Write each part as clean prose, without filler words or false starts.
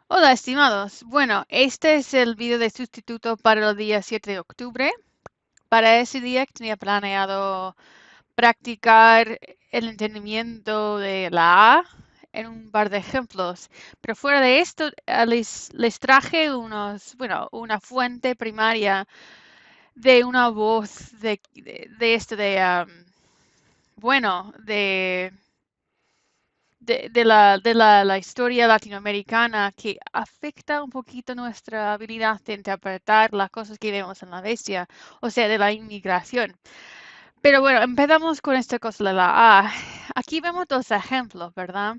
Hola, estimados. Bueno, este es el video de sustituto para el día 7 de octubre. Para ese día tenía planeado practicar el entendimiento de la A en un par de ejemplos. Pero fuera de esto, les traje una fuente primaria de una voz de la historia latinoamericana que afecta un poquito nuestra habilidad de interpretar las cosas que vemos en la bestia, o sea, de la inmigración. Pero bueno, empezamos con esta cosa de la A. Aquí vemos dos ejemplos, ¿verdad?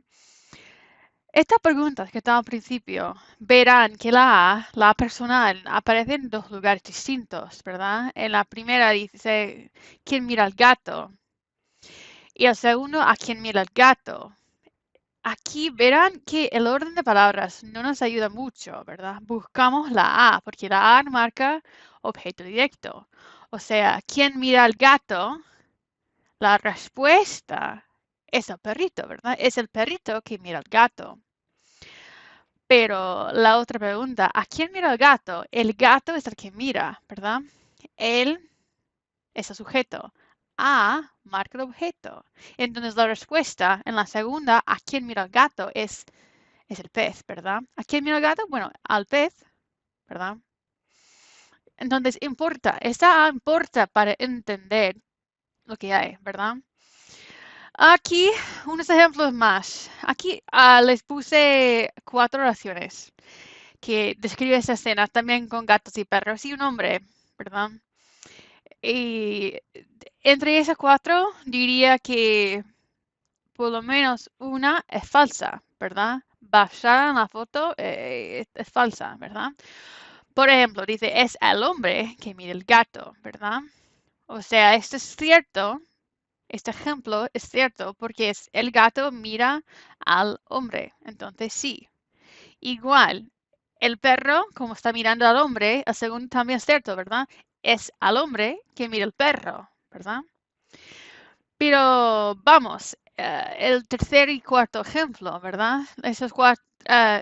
Estas preguntas que están al principio, verán que la A personal, aparece en dos lugares distintos, ¿verdad? En la primera dice, ¿quién mira al gato? Y el segundo, ¿a quién mira el gato? Aquí verán que el orden de palabras no nos ayuda mucho, ¿verdad? Buscamos la A, porque la A marca objeto directo. O sea, ¿quién mira al gato? La respuesta es el perrito, ¿verdad? Es el perrito que mira al gato. Pero la otra pregunta, ¿a quién mira el gato? El gato es el que mira, ¿verdad? Él es el sujeto. A marca el objeto. Entonces la respuesta en la segunda, ¿a quién mira el gato? Es el pez, ¿verdad? ¿A quién mira el gato? Bueno, al pez, ¿verdad? Entonces esta A importa para entender lo que hay, ¿verdad? Aquí unos ejemplos más. Aquí les puse 4 oraciones que describen esta escena también con gatos y perros y un hombre, ¿verdad? Y entre esas 4 diría que por lo menos una es falsa, ¿verdad? Basada en la foto es falsa, ¿verdad? Por ejemplo, dice, es el hombre que mira el gato, ¿verdad? O sea, esto es cierto, este ejemplo es cierto porque es el gato mira al hombre, entonces sí. Igual, el perro, como está mirando al hombre, el segundo también es cierto, ¿verdad? Es al hombre que mira el perro, ¿verdad? Pero vamos, el tercer y cuarto ejemplo, ¿verdad? Esos 4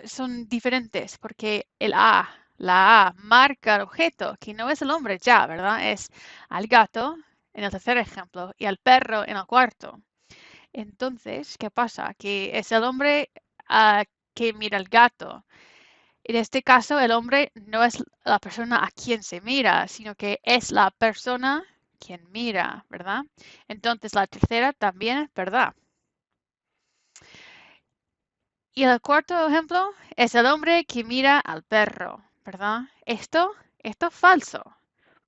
son diferentes porque la A marca el objeto, que no es el hombre ya, ¿verdad? Es al gato en el tercer ejemplo y al perro en el cuarto. Entonces, ¿qué pasa? Que es el hombre que mira al gato. En este caso, el hombre no es la persona a quien se mira, sino que es la persona quien mira, ¿verdad? Entonces, la tercera también es verdad. Y el cuarto ejemplo es el hombre que mira al perro, ¿verdad? Esto es falso.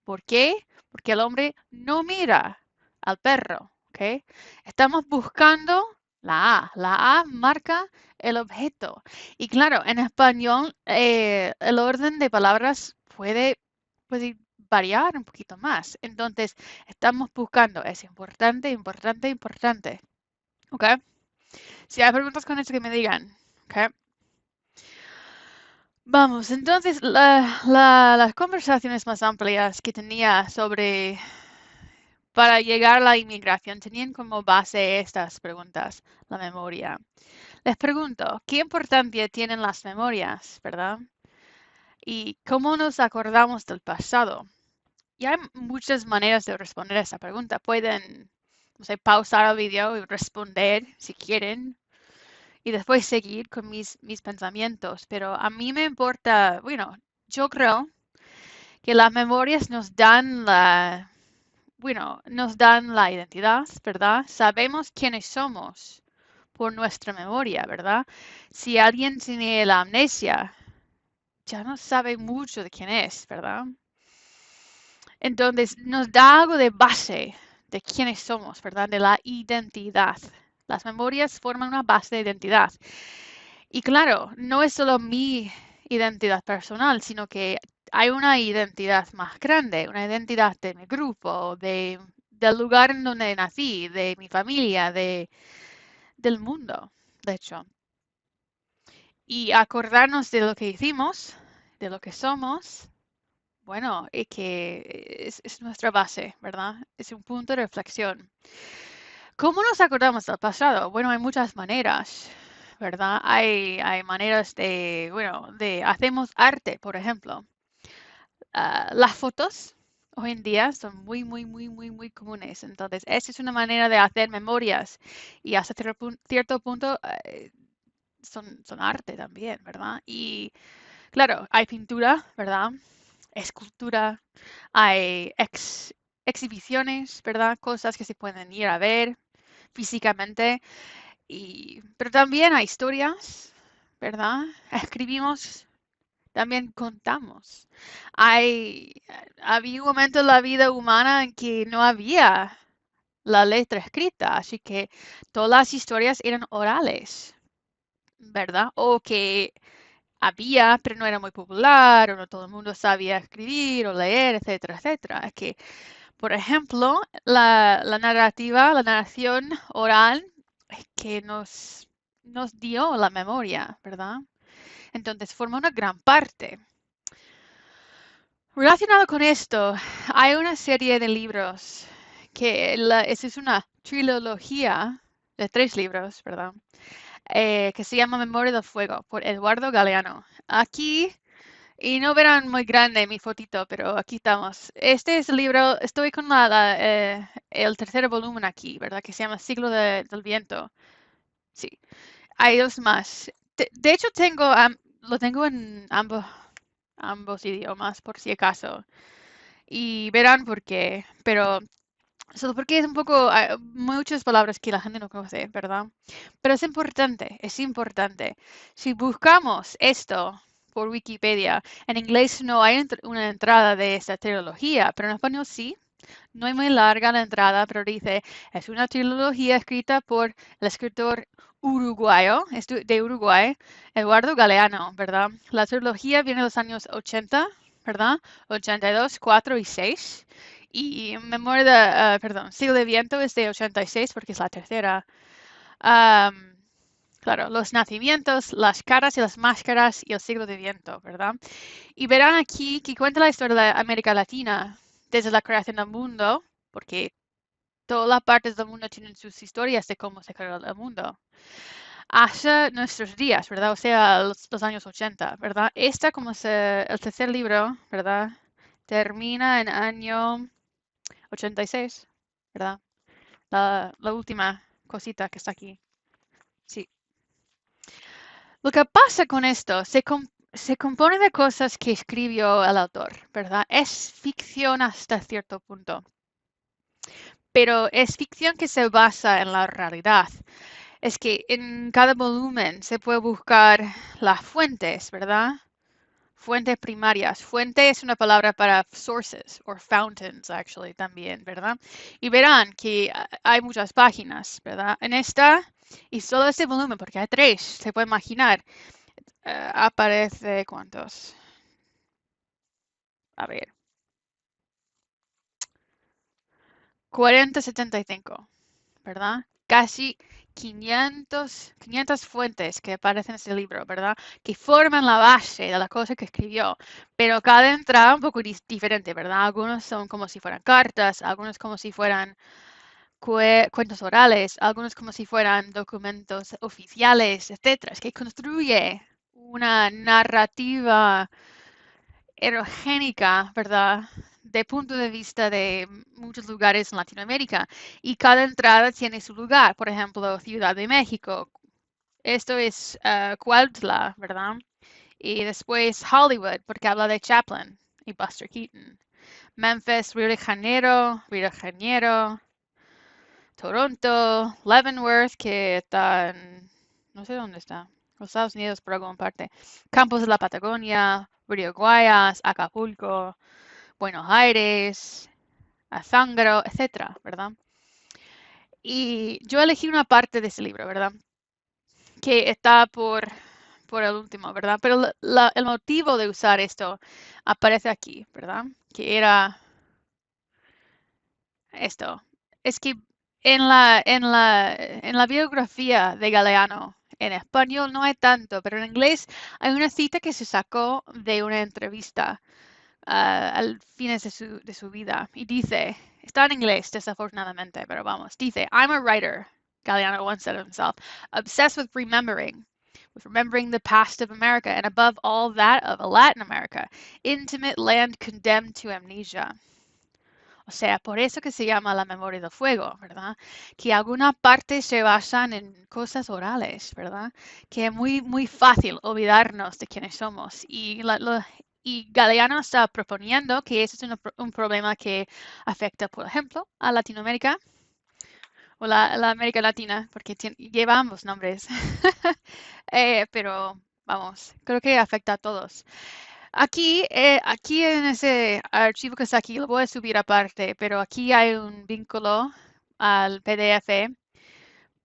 ¿Por qué? Porque el hombre no mira al perro, ¿ok? Estamos buscando la A. La A marca el objeto. Y claro, en español el orden de palabras puede variar un poquito más. Entonces, estamos buscando, es importante, importante, importante, ¿ok? Si hay preguntas con esto que me digan, ¿ok? Vamos, entonces las conversaciones más amplias que tenía para llegar a la inmigración tenían como base estas preguntas, la memoria. Les pregunto, ¿qué importancia tienen las memorias, verdad? ¿Y cómo nos acordamos del pasado? Y hay muchas maneras de responder a esa pregunta. Pueden, no sé, pausar el video y responder si quieren y después seguir con mis pensamientos. Pero a mí me importa, bueno, yo creo que las memorias nos dan la identidad, ¿verdad? Sabemos quiénes somos por nuestra memoria, ¿verdad? Si alguien tiene la amnesia, ya no sabe mucho de quién es, ¿verdad? Entonces, nos da algo de base de quiénes somos, ¿verdad? De la identidad. Las memorias forman una base de identidad. Y claro, no es solo mi identidad personal, sino que hay una identidad más grande, una identidad de mi grupo, del lugar en donde nací, de mi familia, del mundo, de hecho. Y acordarnos de lo que hicimos, de lo que somos, bueno, y que es nuestra base, ¿verdad? Es un punto de reflexión. ¿Cómo nos acordamos del pasado? Bueno, hay muchas maneras. ¿verdad? Hay maneras hacemos arte, por ejemplo. Las fotos hoy en día son muy, muy, muy, muy, muy comunes. Entonces, esa es una manera de hacer memorias y hasta cierto punto son arte también, ¿verdad? Y claro, hay pintura, ¿verdad? Escultura, hay exhibiciones, ¿verdad? Cosas que se pueden ir a ver físicamente. Pero también hay historias, ¿verdad? Escribimos, también contamos. Hay, había un momento en la vida humana en que no había la letra escrita, así que todas las historias eran orales, ¿verdad? O que había, pero no era muy popular, o no todo el mundo sabía escribir o leer, etcétera, etcétera. Es que, por ejemplo, la narrativa, la narración oral es que nos dio la memoria, ¿verdad? Entonces forma una gran parte. Relacionado con esto, hay una serie de libros esa es una trilogía de 3 libros, ¿verdad? Que se llama Memoria del Fuego, por Eduardo Galeano. Aquí, y no verán muy grande mi fotito, pero aquí estamos. Este es el libro, estoy con el tercer volumen aquí, ¿verdad? Que se llama del Viento. Sí, hay 2 más. De hecho, lo tengo en ambos idiomas, por si acaso. Y verán por qué, pero solo porque es un poco, hay muchas palabras que la gente no conoce, ¿verdad? Pero es importante, es importante. Si buscamos esto por Wikipedia, en inglés no hay una entrada de esta trilogía, pero en español sí. No es muy larga la entrada, pero dice, es una trilogía escrita por el escritor uruguayo, de Uruguay, Eduardo Galeano, ¿verdad? La trilogía viene de los años 80, ¿verdad? 82, 4 y 6. Y Memoria Siglo de Viento es de 86 porque es la tercera. Am, claro, los nacimientos, las caras y las máscaras y el siglo de viento, ¿verdad? Y verán aquí que cuenta la historia de América Latina desde la creación del mundo, porque todas las partes del mundo tienen sus historias de cómo se creó el mundo, hasta nuestros días, ¿verdad? O sea, los años 80, ¿verdad? El tercer libro, ¿verdad? Termina en año 86, ¿verdad? La última cosita que está aquí. Sí. Lo que pasa con esto, se compone de cosas que escribió el autor, ¿verdad? Es ficción hasta cierto punto, pero es ficción que se basa en la realidad. Es que en cada volumen se puede buscar las fuentes, ¿verdad? Fuentes primarias. Fuente es una palabra para sources o fountains, actually, también, ¿verdad? Y verán que hay muchas páginas, ¿verdad? En esta, y solo este volumen, porque hay 3, se puede imaginar, aparece, ¿cuántos? A ver, 4075, ¿verdad? Casi 500 fuentes que aparecen en este libro, ¿verdad? Que forman la base de la cosa que escribió, pero cada entrada un poco diferente, ¿verdad? Algunos son como si fueran cartas, algunos como si fueran cuentos orales, algunos como si fueran documentos oficiales, etcétera. Es que construye una narrativa erogénica, ¿verdad? De punto de vista de muchos lugares en Latinoamérica. Y cada entrada tiene su lugar. Por ejemplo, Ciudad de México. Esto es Cuautla, ¿verdad? Y después Hollywood, porque habla de Chaplin y Buster Keaton. Memphis, Río de Janeiro, Toronto, Leavenworth, que está en, no sé dónde está, los Estados Unidos por alguna parte. Campos de la Patagonia, Río Guayas, Acapulco, Buenos Aires, Azángaro, etcétera, ¿verdad? Y yo elegí una parte de ese libro, ¿verdad? Que está por el último, ¿verdad? Pero el motivo de usar esto aparece aquí, ¿verdad? Que era esto. Es que en la biografía de Galeano, en español no hay tanto, pero en inglés hay una cita que se sacó de una entrevista al fines de su vida. Y dice, está en inglés desafortunadamente, pero vamos, dice, I'm a writer, Galeano once said of himself, obsessed with remembering the past of America, and above all that of Latin America, intimate land condemned to amnesia. O sea, por eso que se llama la memoria del fuego, ¿verdad? Que algunas partes se basan en cosas orales, ¿verdad? Que es muy, muy fácil olvidarnos de quiénes somos. Y Galeano está proponiendo que ese es un problema que afecta, por ejemplo, a Latinoamérica o la América Latina, porque lleva ambos nombres. Pero vamos, creo que afecta a todos. Aquí en ese archivo que está aquí, lo voy a subir aparte, pero aquí hay un vínculo al PDF,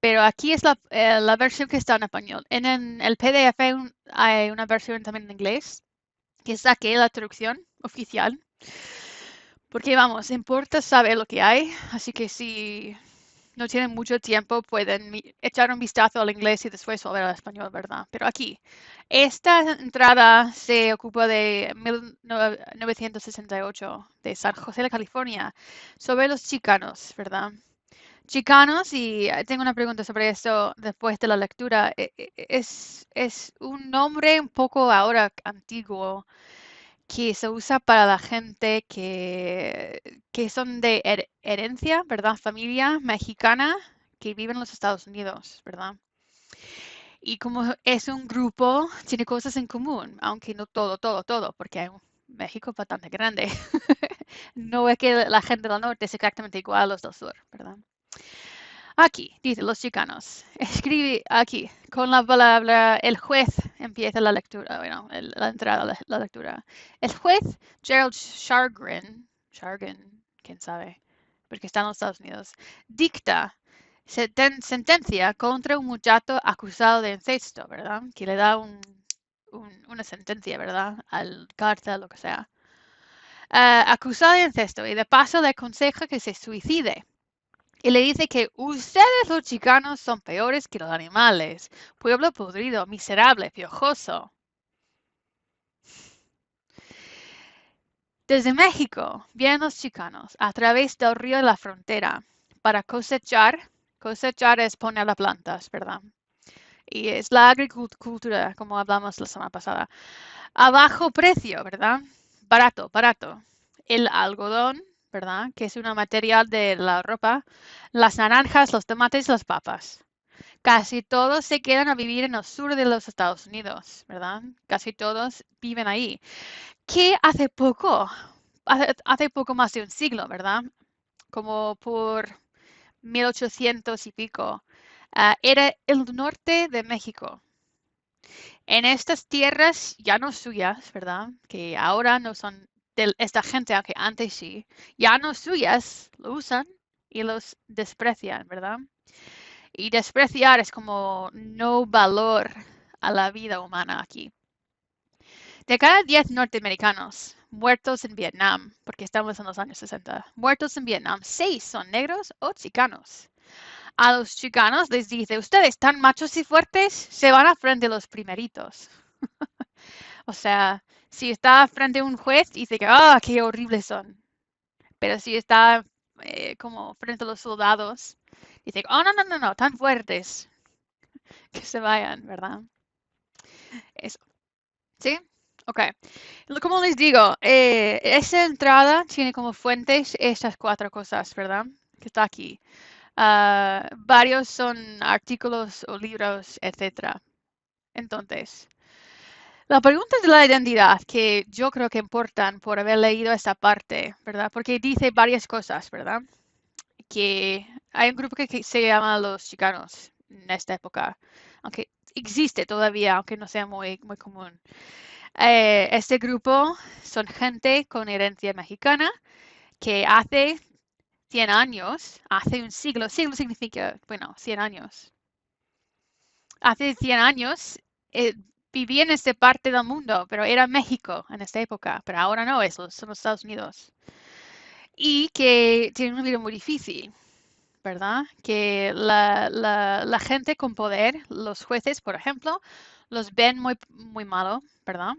pero aquí es la versión que está en español. En el PDF hay una versión también en inglés, que saqué la traducción oficial, porque vamos, importa saber lo que hay, así que si no tienen mucho tiempo, pueden echar un vistazo al inglés y después volver al español, ¿verdad? Pero aquí, esta entrada se ocupa de 1968, de San José de California, sobre los chicanos, ¿verdad? Chicanos, y tengo una pregunta sobre esto después de la lectura. Es un nombre un poco ahora antiguo que se usa para la gente que son de herencia, ¿verdad? Familia mexicana que vive en los Estados Unidos, ¿verdad? Y como es un grupo, tiene cosas en común, aunque no todo, porque hay México es bastante grande. No es que la gente del norte es exactamente igual a los del sur, ¿verdad? Aquí, dice los chicanos. Escribe aquí, con la palabra el juez empieza la lectura, bueno, la entrada a la lectura. El juez Gerald Shargin, quién sabe, porque está en los Estados Unidos, dicta sentencia contra un muchacho acusado de incesto, ¿verdad? Que le da una sentencia, ¿verdad? Al cárcel, lo que sea. Acusado de incesto y de paso le aconseja que se suicide. Y le dice que ustedes los chicanos son peores que los animales. Pueblo podrido, miserable, piojoso. Desde México vienen los chicanos a través del río de la frontera para cosechar. Cosechar es poner las plantas, ¿verdad? Y es la agricultura, como hablamos la semana pasada. A bajo precio, ¿verdad? Barato, barato. El algodón, ¿verdad? Que es un material de la ropa. Las naranjas, los tomates, las papas. Casi todos se quedan a vivir en el sur de los Estados Unidos, ¿verdad? Casi todos viven ahí. Que hace poco más de un siglo, ¿verdad? Como por 1800 y pico, era el norte de México. En estas tierras ya no suyas, ¿verdad? Que ahora no son de esta gente, aunque antes sí, ya no suyas, lo usan y los desprecian, ¿verdad? Y despreciar es como no valor a la vida humana aquí. De cada 10 norteamericanos muertos en Vietnam, porque estamos en los años 60, muertos en Vietnam, 6 son negros o chicanos. A los chicanos les dice, ustedes tan machos y fuertes, se van a frente a los primeritos. O sea, si está frente a un juez, dice que, ah, qué horribles son. Pero si está como frente a los soldados, dice, oh, no, tan fuertes, que se vayan, ¿verdad? Eso. ¿Sí? Ok. Como les digo, esa entrada tiene como fuentes estas 4 cosas, ¿verdad? Que está aquí. Varios son artículos o libros, etcétera. Entonces, la pregunta de la identidad que yo creo que importan por haber leído esta parte, ¿verdad? Porque dice varias cosas, ¿verdad? Que hay un grupo que se llama los chicanos en esta época, aunque existe todavía, aunque no sea muy, muy común. Este grupo son gente con herencia mexicana que hace 100 años, hace un siglo significa, bueno, 100 años. Hace 100 años eh, vivía en esta parte del mundo, pero era México en esta época, pero ahora no, son los Estados Unidos. Y que tienen una vida muy difícil, ¿verdad? Que la gente con poder, los jueces, por ejemplo, los ven muy, muy malo, ¿verdad?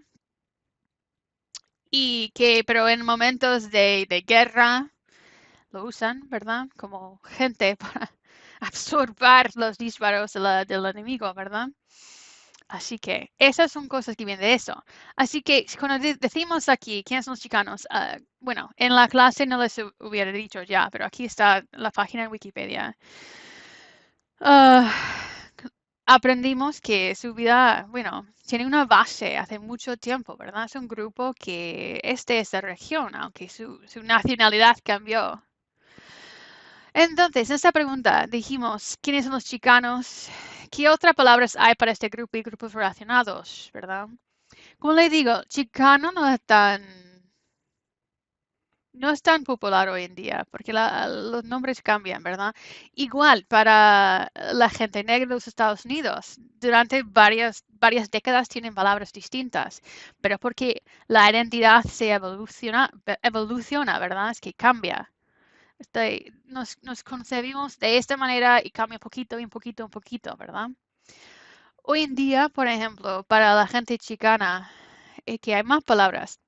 Y que, pero en momentos de guerra lo usan, ¿verdad? Como gente para absorber los disparos del enemigo, ¿verdad? Así que esas son cosas que vienen de eso. Así que cuando decimos aquí, ¿quiénes son los chicanos? Bueno, en la clase no les hubiera dicho ya, pero aquí está la página en Wikipedia. Ah, aprendimos que su vida, bueno, tiene una base hace mucho tiempo, ¿verdad? Es un grupo que es de esa región, aunque su nacionalidad cambió. Entonces, en esta pregunta dijimos, ¿quiénes son los chicanos? ¿Qué otras palabras hay para este grupo y grupos relacionados, verdad? Como le digo, chicano no es tan popular hoy en día, porque los nombres cambian, ¿verdad? Igual para la gente negra de los Estados Unidos, durante varias décadas tienen palabras distintas, pero porque la identidad se evoluciona, ¿verdad? Es que cambia. Nos concebimos de esta manera y cambia un poquito y un poquito, un poquito, ¿verdad? Hoy en día, por ejemplo, para la gente chicana, que hay más palabras.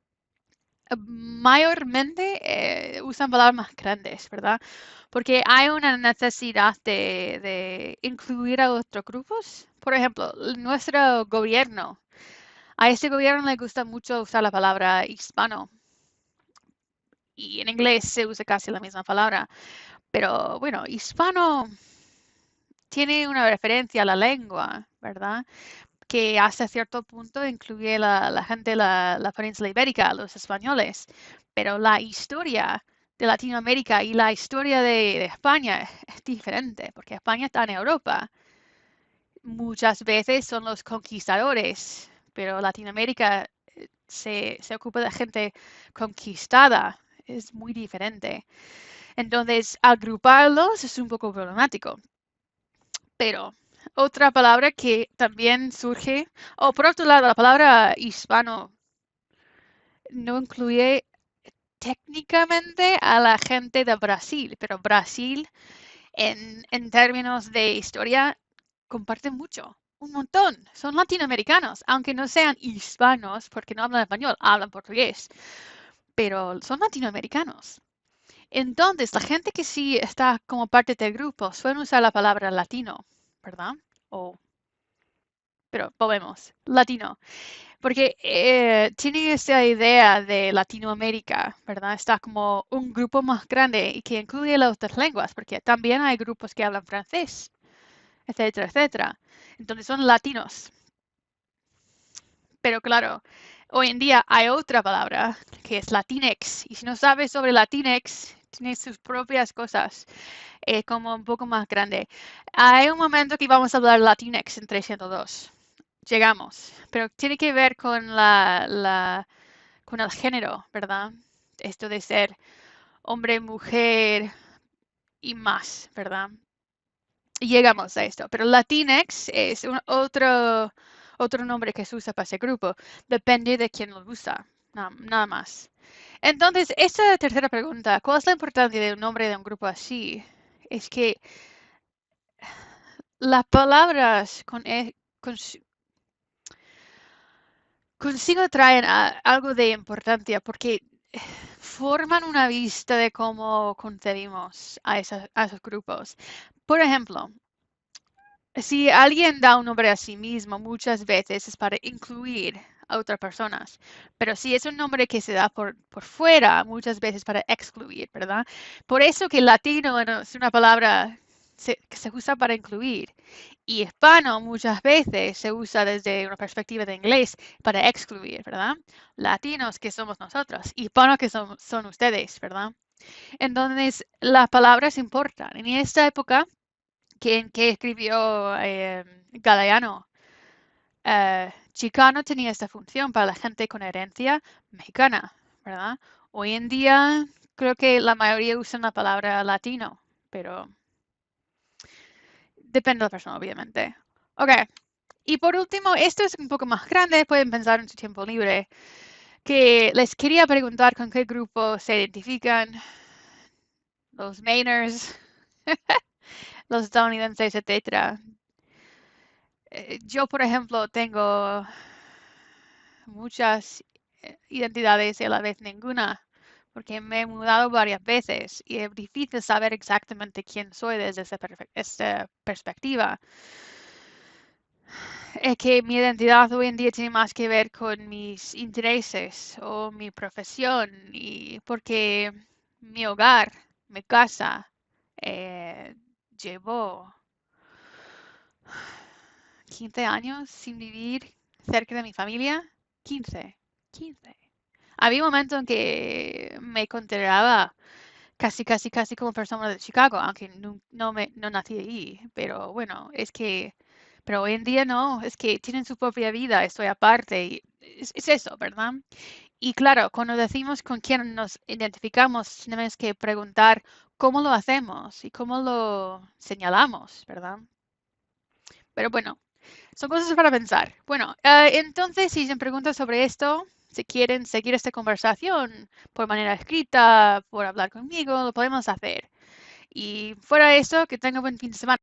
Mayormente usan palabras más grandes, ¿verdad? Porque hay una necesidad de incluir a otros grupos. Por ejemplo, nuestro gobierno. A este gobierno le gusta mucho usar la palabra hispano. Y en inglés se usa casi la misma palabra. Pero bueno, hispano tiene una referencia a la lengua, ¿verdad? Que hasta cierto punto incluye la gente de la península ibérica, los españoles, pero la historia de Latinoamérica y la historia de España es diferente, porque España está en Europa. Muchas veces son los conquistadores, pero Latinoamérica se ocupa de gente conquistada, es muy diferente. Entonces, agruparlos es un poco problemático. Pero otra palabra que también surge, o por otro lado, la palabra hispano no incluye técnicamente a la gente de Brasil, pero Brasil en términos de historia comparte mucho, un montón. Son latinoamericanos, aunque no sean hispanos porque no hablan español, hablan portugués, pero son latinoamericanos. Entonces, la gente que sí está como parte del grupo suele usar la palabra latino, ¿verdad? O pero volvemos, latino, porque tiene esta idea de Latinoamérica, ¿verdad? Está como un grupo más grande y que incluye las otras lenguas, porque también hay grupos que hablan francés, etcétera, etcétera. Entonces son latinos. Pero claro, hoy en día hay otra palabra que es Latinx, y si no sabes sobre Latinx, tiene sus propias cosas, como un poco más grande. Hay un momento que vamos a hablar Latinx en 302. Llegamos, pero tiene que ver con el género, ¿verdad? Esto de ser hombre, mujer y más, ¿verdad? Y llegamos a esto, pero Latinx es otro nombre que se usa para ese grupo. Depende de quién lo usa, nada más. Entonces, esta tercera pregunta, ¿cuál es la importancia de un nombre de un grupo así? Es que las palabras consigo traen algo de importancia porque forman una vista de cómo concebimos a esos grupos. Por ejemplo, si alguien da un nombre a sí mismo, muchas veces es para incluir a otras personas, pero si es un nombre que se da por fuera, muchas veces para excluir, ¿verdad? Por eso que latino es una palabra que se usa para incluir. Y hispano muchas veces se usa desde una perspectiva de inglés para excluir, ¿verdad? Latinos que somos nosotros, hispanos que son ustedes, ¿verdad? Entonces, las palabras importan. En esta época, que escribió Galeano, Chicano tenía esta función para la gente con herencia mexicana, ¿verdad? Hoy en día, creo que la mayoría usan la palabra latino, pero depende de la persona, obviamente. Ok, y por último, esto es un poco más grande, pueden pensar en su tiempo libre, que les quería preguntar con qué grupo se identifican los Mainers, los estadounidenses, etcétera. Yo, por ejemplo, tengo muchas identidades y a la vez ninguna, porque me he mudado varias veces y es difícil saber exactamente quién soy desde esta perspectiva. Es que mi identidad hoy en día tiene más que ver con mis intereses o mi profesión y porque mi hogar, mi casa, llevo 15 años sin vivir cerca de mi familia. 15, 15. Había un momento en que me consideraba casi como persona de Chicago, aunque no nací allí. Pero bueno, pero hoy en día no, es que tienen su propia vida, estoy aparte. Y es eso, ¿verdad? Y claro, cuando decimos con quién nos identificamos, tenemos que preguntar cómo lo hacemos y cómo lo señalamos, ¿verdad? Pero bueno, son cosas para pensar. Bueno, entonces si se preguntan sobre esto, si quieren seguir esta conversación por manera escrita, por hablar conmigo, lo podemos hacer. Y fuera de eso, que tengan buen fin de semana.